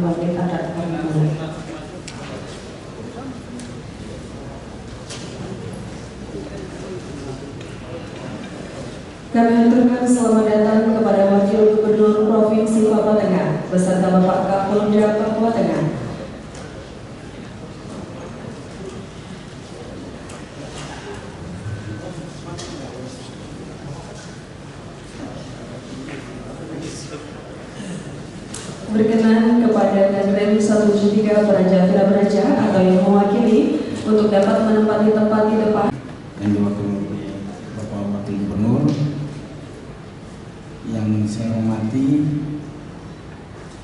Wakil Adat Permula. Kami aturkan selamat datang kepada Wakil Gubernur Provinsi Papua Tengah beserta Bapak Kapolda Papua Tengah. Berkenan kepada Danrem 173 Praja Vira Praja atau yang mewakili untuk dapat menempati tempat di depan. Yang diwakili Bapak Wakil Gubernur, yang saya hormati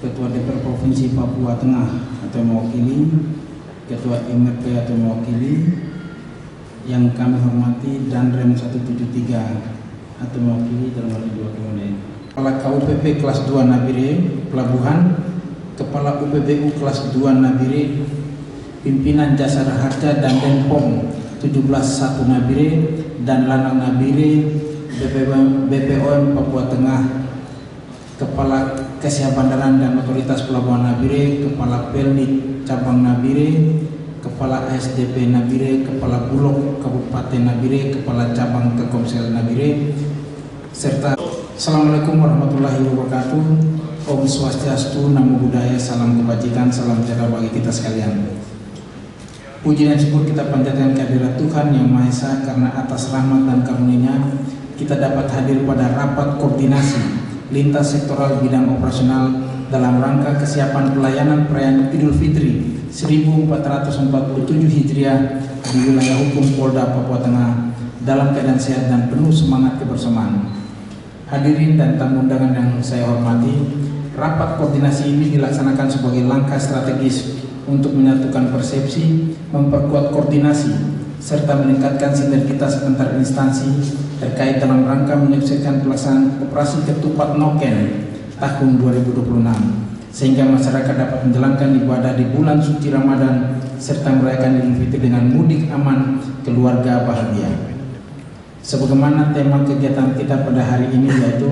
Ketua DPR Provinsi Papua Tengah atau mewakili, Ketua MRP atau mewakili, yang kami hormati Danrem 173 atau mewakili dalam hal ini wakil Kepala KUPP kelas 2 Nabire Pelabuhan, Kepala UPBU kelas 2 Nabire, Pimpinan Jasara Harja dan Denpom 17-1 Nabire dan Lanang Nabire, BPOM Papua Tengah, Kepala Kesehatan Bandaran dan Otoritas Pelabuhan Nabire, Kepala Pelni Cabang Nabire, Kepala ASDP Nabire, Kepala Bulog Kabupaten Nabire, Kepala Cabang Telkomsel Nabire, serta Assalamualaikum warahmatullahi wabarakatuh. Om Swastiastu, Namo Buddhaya, salam kebajikan, salam sejahtera bagi kita sekalian. Puji dan syukur kita panjatkan kehadirat Tuhan Yang Maha Esa, karena atas rahmat dan karunia-Nya kita dapat hadir pada rapat koordinasi lintas sektoral bidang operasional dalam rangka kesiapan pelayanan perayaan Idul Fitri 1447 Hijriah di wilayah hukum Polda Papua Tengah dalam keadaan sehat dan penuh semangat kebersamaan. Hadirin dan tamu undangan yang saya hormati, rapat koordinasi ini dilaksanakan sebagai langkah strategis untuk menyatukan persepsi, memperkuat koordinasi, serta meningkatkan sinergitas antar instansi terkait dalam rangka menyukseskan pelaksanaan operasi Ketupat Noken tahun 2026, sehingga masyarakat dapat menjalankan ibadah di bulan suci Ramadan serta merayakan Idul Fitri dengan mudik aman, keluarga bahagia. Sebagaimana tema kegiatan kita pada hari ini, yaitu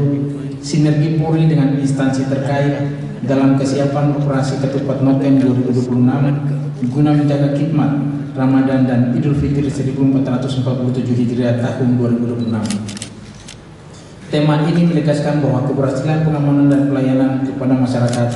sinergi Polri dengan instansi terkait dalam kesiapan operasi Ketupat Noken 2026 guna menjaga khidmat Ramadan dan Idul Fitri 1447 Hijriah tahun 2026. Tema ini menegaskan bahwa keberhasilan pengamanan dan pelayanan kepada masyarakat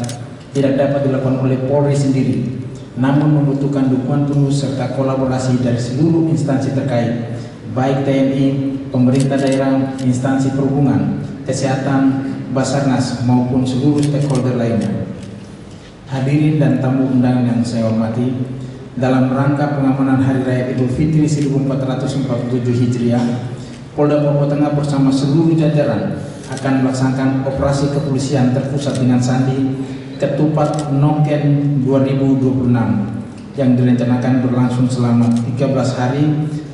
tidak dapat dilakukan oleh Polri sendiri, namun membutuhkan dukungan penuh serta kolaborasi dari seluruh instansi terkait, baik TNI, pemerintah daerah, instansi perhubungan, kesehatan, Basarnas maupun seluruh stakeholder lainnya. Hadirin dan tamu undangan yang saya hormati, dalam rangka pengamanan Hari Raya Idul Fitri 1447 Hijriah, Polda Papua Tengah bersama seluruh jajaran akan melaksanakan operasi kepolisian terpusat dengan sandi Ketupat Noken 2026 yang direncanakan berlangsung selama 13 hari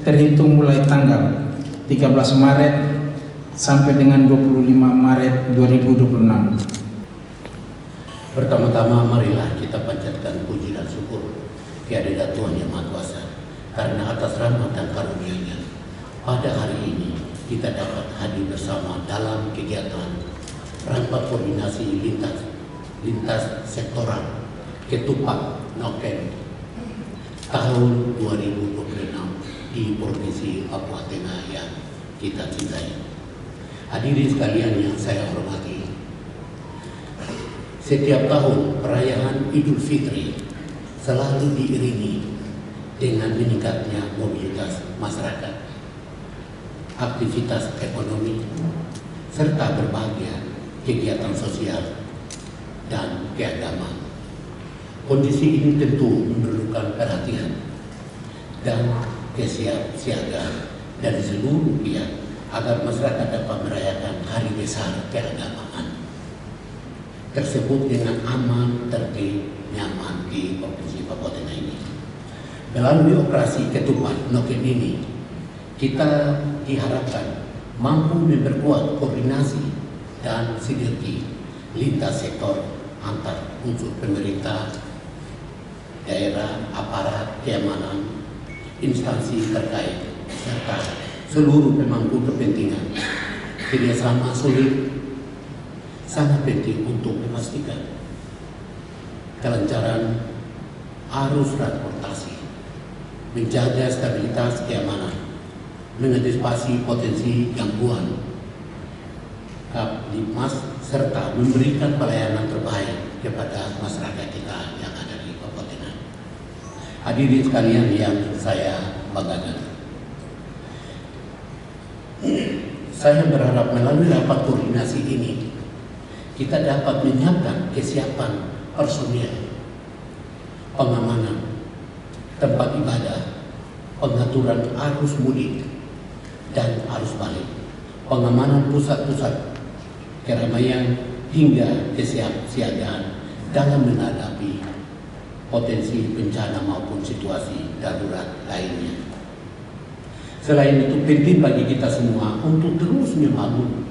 terhitung mulai tanggal 13 Maret sampai dengan 25 Maret 2026. Pertama-tama marilah kita panjatkan puji dan syukur kehadirat Tuhan Yang Maha Kuasa, karena atas rahmat dan karunia-Nya pada hari ini kita dapat hadir bersama dalam kegiatan rapat koordinasi lintas sektoral Ketupat Noken tahun 2026 di Provinsi Papua Tengah yang kita cintai. Hadirin sekalian yang saya hormati, setiap tahun perayaan Idul Fitri selalu diiringi dengan meningkatnya mobilitas masyarakat, aktivitas ekonomi, serta berbagai kegiatan sosial dan keagamaan. Kondisi ini tentu memerlukan perhatian dan kesiapsiagaan dari seluruh pihak agar masyarakat dapat merayakan hari besar keagamaan tersebut dengan aman, tertib, nyaman di Provinsi Papua Tengah ini. Melalui operasi Ketupat Noken ini, kita diharapkan mampu memperkuat koordinasi dan sinergi lintas sektor antar unsur pemerintah, daerah, aparat, keamanan, instansi terkait, serta seluruh pemangku kepentingan. Kerjasama solid sangat penting untuk memastikan kelancaran arus transportasi, menjaga stabilitas keamanan, mengantisipasi potensi gangguan Kaptipmas, serta memberikan pelayanan terbaik kepada masyarakat kita yang ada di Kabupaten. Hadirin sekalian yang saya banggakan, saya berharap melalui rapat koordinasi ini kita dapat menyiapkan kesiapan personil, pengamanan tempat ibadah, pengaturan arus mudik dan arus balik, pengamanan pusat-pusat keramaian hingga kesiapsiagaan dalam menghadapi potensi bencana maupun situasi darurat lainnya. Selain itu, penting bagi kita semua untuk terus membangun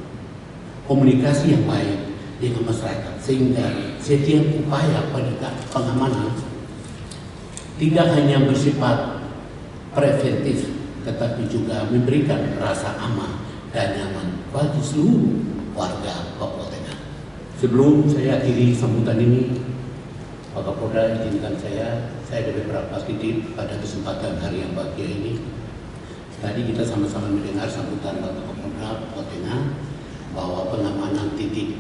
komunikasi yang baik dengan masyarakat, sehingga setiap upaya pengamanan tidak hanya bersifat preventif, tetapi juga memberikan rasa aman dan nyaman bagi seluruh warga Papua Tengah. Sebelum saya akhiri sambutan ini, Pak Kapolda izinkan saya ada beberapa titik pada kesempatan hari yang bahagia ini. Tadi kita sama-sama mendengar sambutan Bapak Kapolda Papua Tengah bahwa pengamanan titik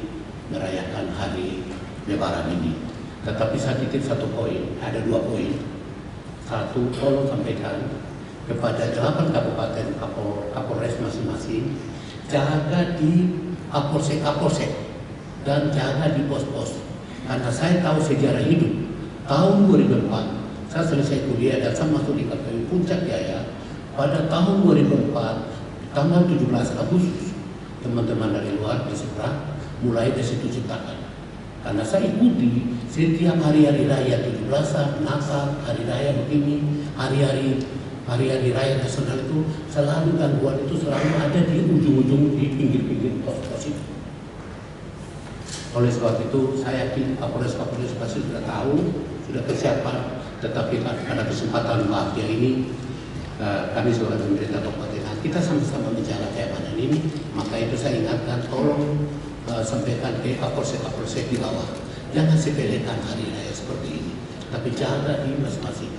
merayakan hari Lebaran ini. Tetapi saya titip satu poin, ada 2 poin. Satu, tolong sampaikan kepada 8 kabupaten Kapolres masing-masing, jaga di Kapolsek dan jaga di pos-pos. Karena saya tahu sejarah hidup. Tahun 2004 saya selesai kuliah dan saya masuk di KPU Puncak Jaya. Pada tahun 2004 tanggal 17 Agustus teman-teman dari luar diseberang mulai disitu ciptakan. Karena saya ikuti setiap hari-hari raya 17-an, Natal, hari raya begini, hari-hari raya nasional itu selalu gangguan itu selalu ada di ujung-ujung, di pinggir-pinggir pos-pos itu. Oleh sebab itu saya yakin Kapolres pasti sudah tahu, sudah persiapan. Tetapi pada kesempatan bahagia ini kami sebagai pemerintah Kabupaten kita sama-sama menjaga keamanan ini. Maka itu saya ingatkan, tolong sampaikan ke Kapolsek di bawah, jangan sepelekan hari raya seperti ini, tapi jaga di masing-masing.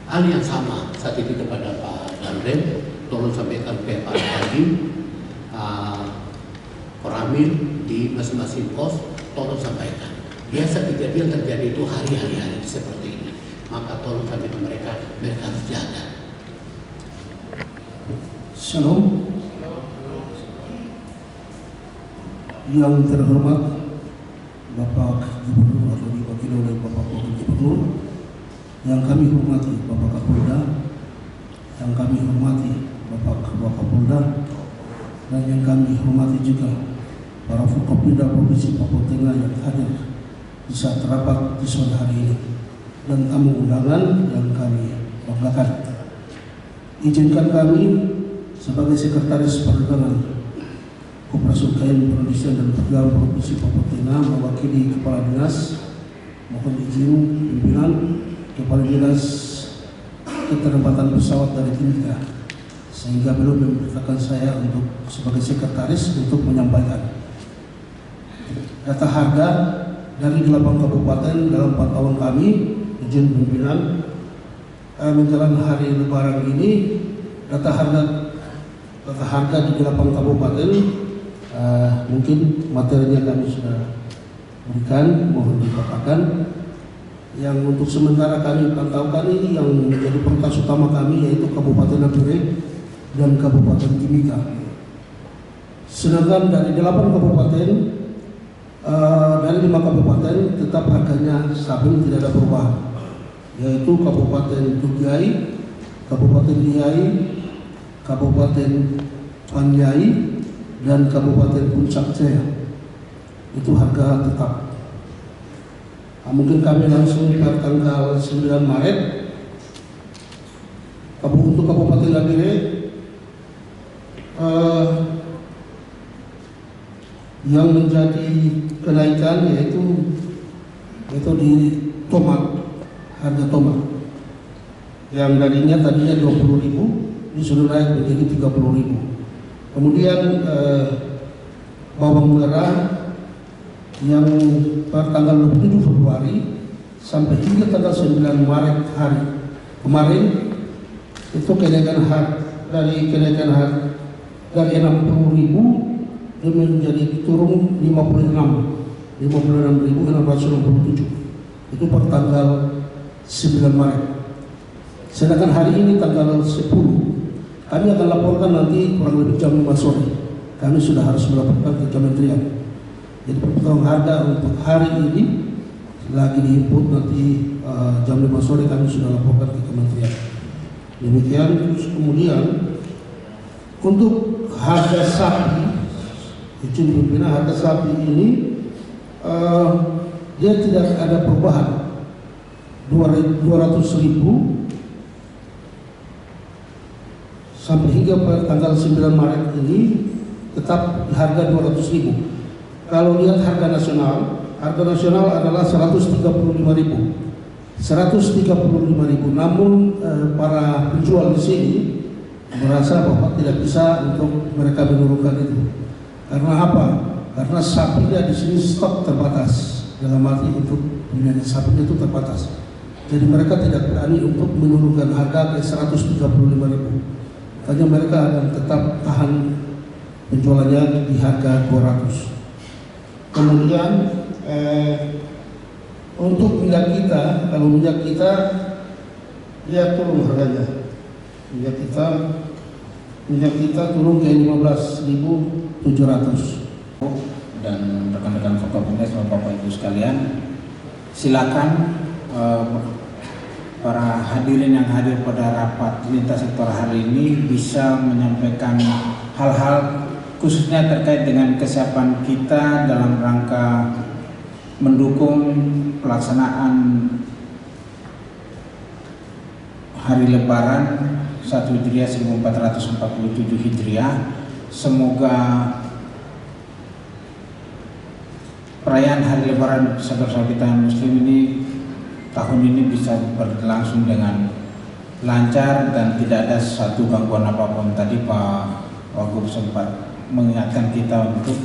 Hal yang sama saat itu kepada Pak Danrem, tolong sampaikan ke Pak Dandim, Koramil di masing-masing pos, tolong sampaikan. Biasa kejadian terjadi itu hari-hari seperti ini, maka tolong sampaikan mereka harus jaga. Shalom. Yang terhormat Bapak Gubernur atau diwakili oleh Bapak Wakil Gubernur, yang kami hormati Bapak Kapolda, yang kami hormati Bapak Ketua Kapolda, dan yang kami hormati juga para Forkopimda Provinsi Papua Tengah yang hadir di saat rapat di sore hari ini, dan tamu undangan yang kami banggakan. Izinkan kami sebagai Sekretaris Perdagangan Koperasi UKM Perindustrian dan Perdagangan Provinsi Papua Tengah mewakili Kepala Dinas, mohon izin pimpinan Kepala Dinas Keterlambatan Pesawat dari Timika, sehingga belum memerintahkan saya untuk sebagai sekretaris untuk menyampaikan data harga dari 8 kabupaten dalam 4 tahun kami. Izin pimpinan menjelang hari Lebaran ini, data harga di 8 kabupaten mungkin materinya kami sudah berikan, mohon dipaparkan. Yang untuk sementara kami pantaukan ini yang menjadi prioritas utama kami yaitu Kabupaten Nabire dan Kabupaten Timika. Sedangkan dari 8 kabupaten, dari 5 kabupaten tetap harganya stabil, tidak ada perubahan, yaitu Kabupaten Tuggai, Kabupaten Diai, Kabupaten Panyai, dan Kabupaten Puncak Jaya. Itu harga tetap. Mungkin kami langsung pada tanggal 9 Maret untuk Kabupaten Nabire yang menjadi kenaikan yaitu di tomat, harga tomat yang tadinya 20.000 ini sudah naik menjadi 30.000. Kemudian bawang merah yang per tanggal 27 Februari sampai hingga tanggal 9 Maret hari kemarin itu kenaikan dari 60.000 menjadi turun 56.667 itu per tanggal 9 Maret. Sedangkan hari ini tanggal 10 kami akan laporkan nanti kurang lebih jam 5 sore. Kami sudah harus melaporkan ke kementerian. Jadi perpotongan harga untuk hari ini lagi diinput nanti jam 5 sore kami sudah laporkan ke kementerian. Demikian. Terus kemudian untuk harga sapi, izin pimpinan, harga sapi ini dia tidak ada perubahan. 200.000 sampai hingga tanggal 9 Maret ini tetap di harga 200.000. Kalau lihat harga nasional adalah 135.000. Namun para penjual di sini merasa bahwa tidak bisa untuk mereka menurunkan itu. Karena apa? Karena sapinya di sini stok terbatas. Dalam arti untuk pembelian sapinya itu terbatas. Jadi mereka tidak berani untuk menurunkan harga ke 135.000. Makanya mereka akan tetap tahan penjualannya di harga 200. Kemudian untuk minyak kita, kalau minyak kita dia turun harganya. Minyak kita turun ke 15.700. Dan rekan-rekan Forkopimda, Bapak Ibu sekalian, silakan para hadirin yang hadir pada rapat lintas sektor hari ini bisa menyampaikan hal-hal khususnya terkait dengan kesiapan kita dalam rangka mendukung pelaksanaan hari Lebaran 1 Hijriah 1447 Hijriah. Semoga perayaan hari Lebaran saudara-saudara kita Muslim ini tahun ini bisa berlangsung dengan lancar dan tidak ada satu gangguan apapun. Tadi Pak Wagub sempat mengingatkan kita untuk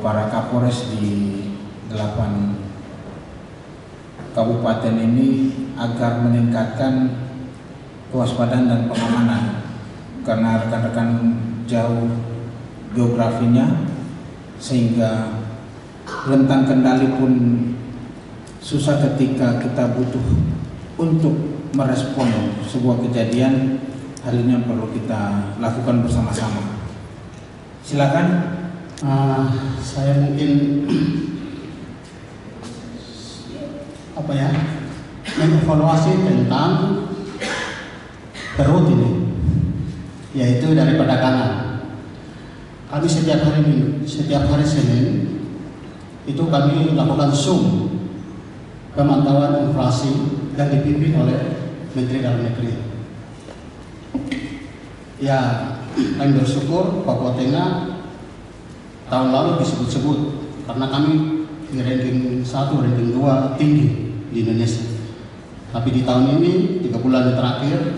para Kapolres di 8 kabupaten ini agar meningkatkan kewaspadaan dan pengamanan karena rekan-rekan jauh geografinya sehingga rentang kendali pun susah ketika kita butuh untuk merespon sebuah kejadian. Hal ini yang perlu kita lakukan bersama-sama. Silakan. Saya mungkin mengevaluasi tentang perut ini, yaitu dari perdagangan. Kami setiap hari Senin itu kami lakukan Zoom pemantauan inflasi yang dipimpin oleh Menteri Dalam Negeri. Ya, kami bersyukur Papua Tengah tahun lalu disebut-sebut karena kami di ranking 1, ranking 2 tinggi di Indonesia. Tapi di tahun ini 3 bulan terakhir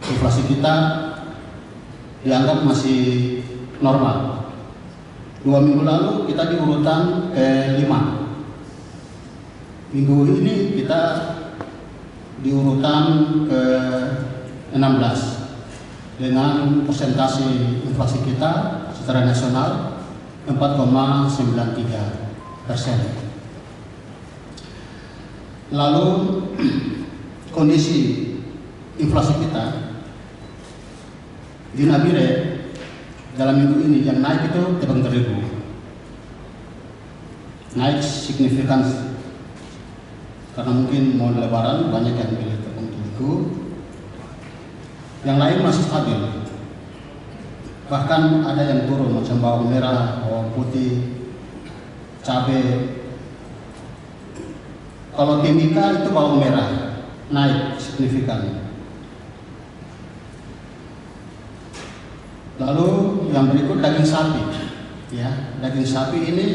inflasi kita dianggap masih normal. 2 minggu lalu kita di urutan ke-5. Minggu ini kita di urutan ke-16 dengan persentase inflasi kita secara nasional 4,93%. Lalu kondisi inflasi kita di Nabire dalam minggu ini yang naik itu tebang terigu, naik signifikan karena mungkin mau lebaran banyak yang beli tepung terigu. Yang lain masih stabil, bahkan ada yang turun macam bawang merah, bawang putih, cabai. Kalau Timika itu bawang merah naik signifikan. Lalu yang berikut daging sapi, ya, daging sapi ini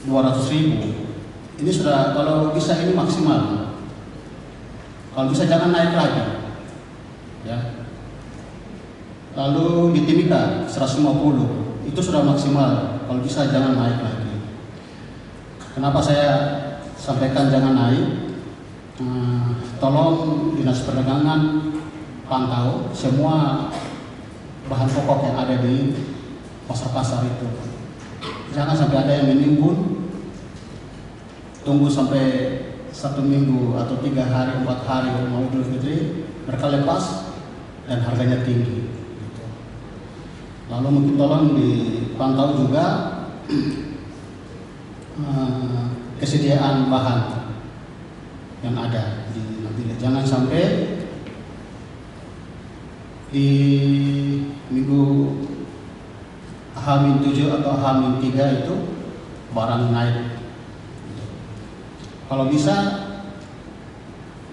200.000. Ini sudah, kalau bisa ini maksimal. Kalau bisa jangan naik lagi, ya. Lalu di Timika 150. itu sudah maksimal. Kalau bisa jangan naik lagi. Kenapa saya sampaikan jangan naik? Tolong Dinas Perdagangan pantau semua bahan pokok yang ada di pasar-pasar itu. Jangan sampai ada yang menimbun, tunggu sampai 1 minggu atau 3 hari, 4 hari mau Idul Fitri, mereka lepas dan harganya tinggi. Lalu mungkin tolong dipantau juga kesediaan bahan yang ada di Nabila. Jangan sampai di minggu H-7 atau H-3 itu barang naik. Kalau bisa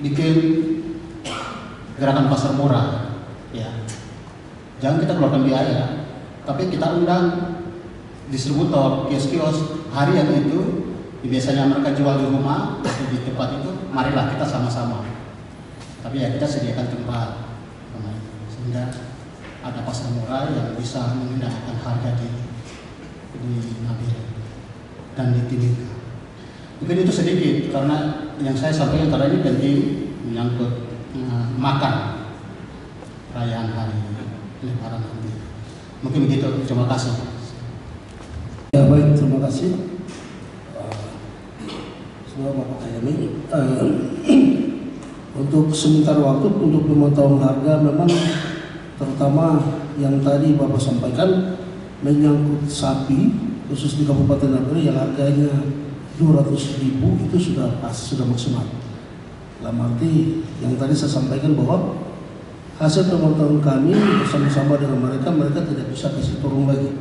bikin gerakan pasar murah, ya. Jangan kita keluarkan biaya, tapi kita undang distributor, kios-kios hari yang itu biasanya mereka jual di rumah atau di tempat itu, marilah kita sama-sama. Tapi ya kita sediakan tempat, sehingga ada pasar murah yang bisa mengendalikan harga di Nabila dan di Timika. Mungkin itu sedikit karena yang saya sampaikan karena ini penting menyangkut makan perayaan hari Lebaran nanti. Mungkin begitu. Terima kasih. Ya baik, terima kasih. Bapak Kayami, untuk sementara waktu untuk pemantauan harga memang terutama yang tadi Bapak sampaikan menyangkut sapi khusus di Kabupaten Nabila yang harganya 200.000 itu sudah pas, sudah maksimal. Dalam arti yang tadi saya sampaikan bahwa hasil pemantauan kami bersama-sama dengan mereka tidak bisa kasih turun lagi.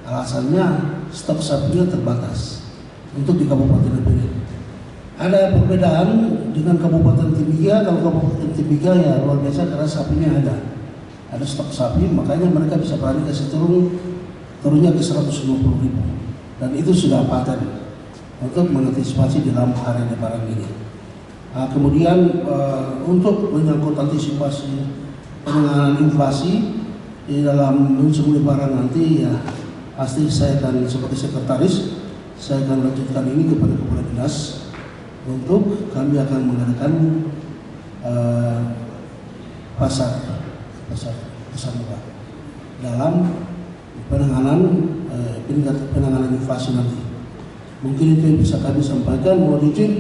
Alasannya stok sapinya terbatas untuk di Kabupaten Nabila. Ada perbedaan dengan Kabupaten Timika. Kalau Kabupaten Timika ya luar biasa karena sapinya ada stok sapi, makanya mereka bisa berani kasih turunnya ke 150.000 dan itu sudah paten untuk mengantisipasi di dalam hari Lebaran ini. Kemudian untuk menyangkut antisipasi penanganan inflasi di dalam musim Lebaran nanti ya pasti saya akan sebagai sekretaris saya akan lanjutkan ini kepada Kepala Dinas untuk kami akan mengadakan pasar murah dalam penanganan inflasi nanti. Mungkin itu yang bisa kami sampaikan. Mohon izin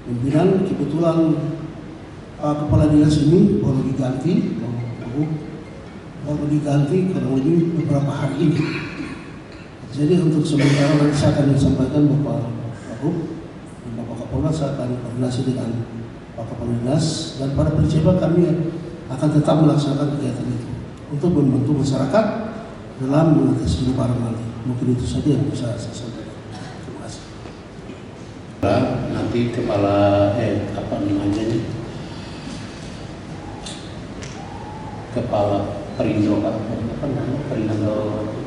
pimpinan, kebetulan kepala dinas ini baru diganti kurang lebih beberapa hari ini. Jadi untuk sementara nanti saya akan sampaikan Bapak Kapolda, saya akan koordinasi dengan Pak Kepala Dinas dan pada prinsipnya kami akan tetap melaksanakan kegiatan itu untuk membantu masyarakat dalam mengatasi Lebaran nanti. Mungkin itu saja yang bisa saya sampaikan. Nanti kepala kepala Perindo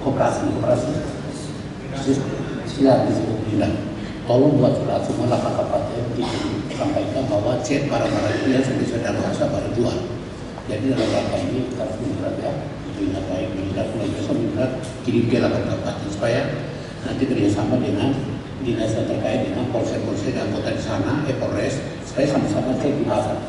koperasi silakan disebut. Tolong buat surat semua kabupaten disampaikan bahwa cek barang-barang itu yang sudah luasa baru jual. Jadi dalam rangka ini kita harus mengingat ya, mengingat baik, mengingat mulai besok mengingat kirim ke kabupaten supaya nanti kerjasama dengan dinas yang terkait dengan polsek dan anggota di sana, Polres, supaya sama-sama cek di pasar.